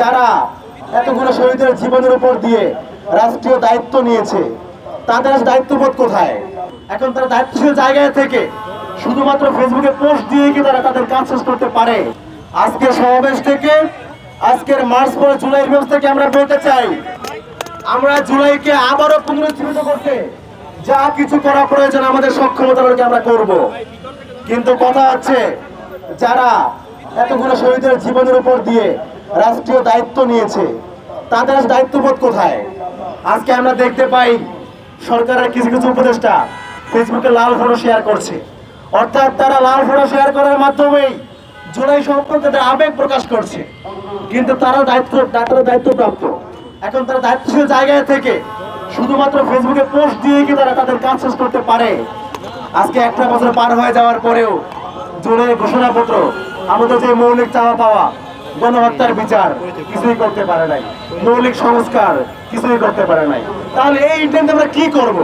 যারা এতগুলো শহীদের জীবনের উপর দিয়ে রাষ্ট্রীয় দায়িত্ব নিয়েছে তাদের দায়িত্ববোধ কোথায়? এখন তারা দায়িত্বশীল জায়গায় থেকে শুধুমাত্র ফেসবুকে পোস্ট দিয়ে কি তারা তাদের কাজ শেষ করতে পারে? আজকের সমাবেশ থেকে, আজকের মার্চ পরে জুলাই মাস থেকে আমরা বলতে চাই, আমরা জুলাইকে আবারও পুনরুজ্জীবিত করতে যা কিছু করা প্রয়োজন আমাদের সক্ষমতা আমরা করব। কিন্তু কথা হচ্ছে, যারা এতগুলো শহীদের জীবনের উপর দিয়ে রাষ্ট্রীয় দায়িত্ব নিয়েছে তাদের দায়িত্ববোধ কোথায়? আজকে আমরা দেখতে পাই সরকারের কিছু কিছু উপদেষ্টা ফেসবুকে লাল ফটো শেয়ার করছে, অর্থাৎ তারা লাল ফটো শেয়ার করার মাধ্যমেই জুলাই সম্পর্কে তাদের আবেগ প্রকাশ করছে। কিন্তু তারা দায়িত্বপ্রাপ্ত, এখন তারা দায়িত্বশীল জায়গায় থেকে শুধুমাত্র ফেসবুকে পোস্ট দিয়ে কি তারা তাদের কাজ শেষ করতে পারে? আজকে একটা বছর পার হয়ে যাওয়ার পরেও জুলাই ঘোষণাপত্র আমাদের যে মৌলিক চাওয়া পাওয়া, গণহত্যার বিচার কিছুই করতে পারে নাই, মৌলিক সংস্কার কিছুই করতে পারে নাই। তাহলে এই ইন্টারনেট আমরা কি করব?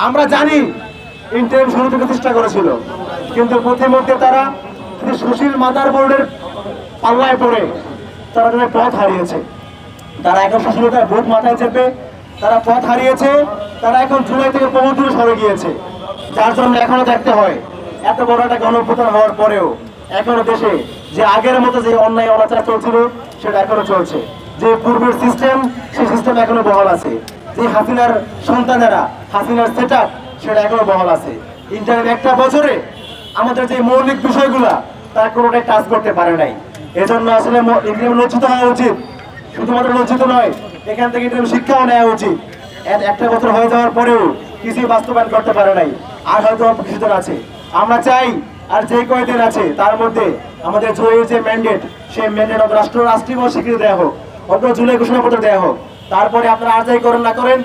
আমরা জানি ইন্টারনেট শুরু থেকে চেষ্টা করেছিল, কিন্তু প্রতিমধ্যে তারা সুশীল মাদার বোর্ডের পাল্লায় পড়ে তারা তাদের পথ হারিয়েছে। তারা এখন সুশীলতার ভোট মাথায় চেপে তারা পথ হারিয়েছে। তারা এখন জুলাই থেকে বহুদূর সরে গিয়েছে, যার জন্য এখনো দেখতে হয় এত বড় একটা গণঅভ্যুত্থান হওয়ার পরেও এখনো দেশে যে আগের মতো যে অন্যায় অনাচার চলছিল সেটা এখনো চলছে। যে পূর্বের সিস্টেম, সেই সিস্টেম এখনো বহাল আছে। যে হাসিনার সন্তানেরা, হাসিনার সেট আপ সেটা এখনো বহাল আছে। ইন্টারনেট একটা বছরে আমাদের যে মৌলিক বিষয়গুলা তারা কোনোটাই টাচ করতে পারে নাই। এজন্য আসলে লজ্জিত হওয়া উচিত। শুধুমাত্র লজ্জিত নয়, এখান থেকে শিক্ষাও নেওয়া উচিত। একটা বছর হয়ে যাওয়ার পরেও কিছুই বাস্তবায়ন করতে পারে নাই, আর হয়তো অল্প কিছুদিন আছে। আমরা চাই আর যে কয়দিন আছে তার মধ্যে আমাদের জুলাইয়ের যে ম্যান্ডেট, সেই ম্যান্ডেট রাষ্ট্রীয় স্বীকৃতি দেওয়া হোক, অথবা জুলাই ঘোষণাপত্র দেওয়া হোক। তারপরে আপনারা আর যাই করেন না করেন,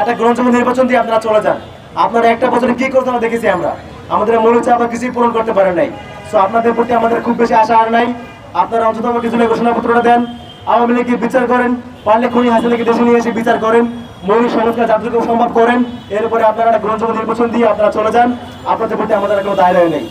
একটা গ্রহণযোগ্য নির্বাচন দিয়ে আপনারা চলে যান। আপনারা একটা বছরে কি করতে আমরা দেখেছি, আমরা আমাদের মৌলিক চাপ কিছুই পূরণ করতে পারে নাই। সো আপনাদের প্রতি আমাদের খুব বেশি আশা আর নাই। আপনারা অন্তত আমাকে জুলাই ঘোষণাপত্রটা দেন, আওয়ামী লীগকে বিচার করেন, পারলে খুনি হাসিনাকে দেশে নিয়ে এসে বিচার করেন, মৌলিক সংস্কার যতটুকু সম্ভব করেন। এরপরে আপনারা একটা গ্রহণযোগ্য নির্বাচন দিয়ে আপনারা চলে যান। আপনাদের প্রতি আমাদের কোনো দায় নেই।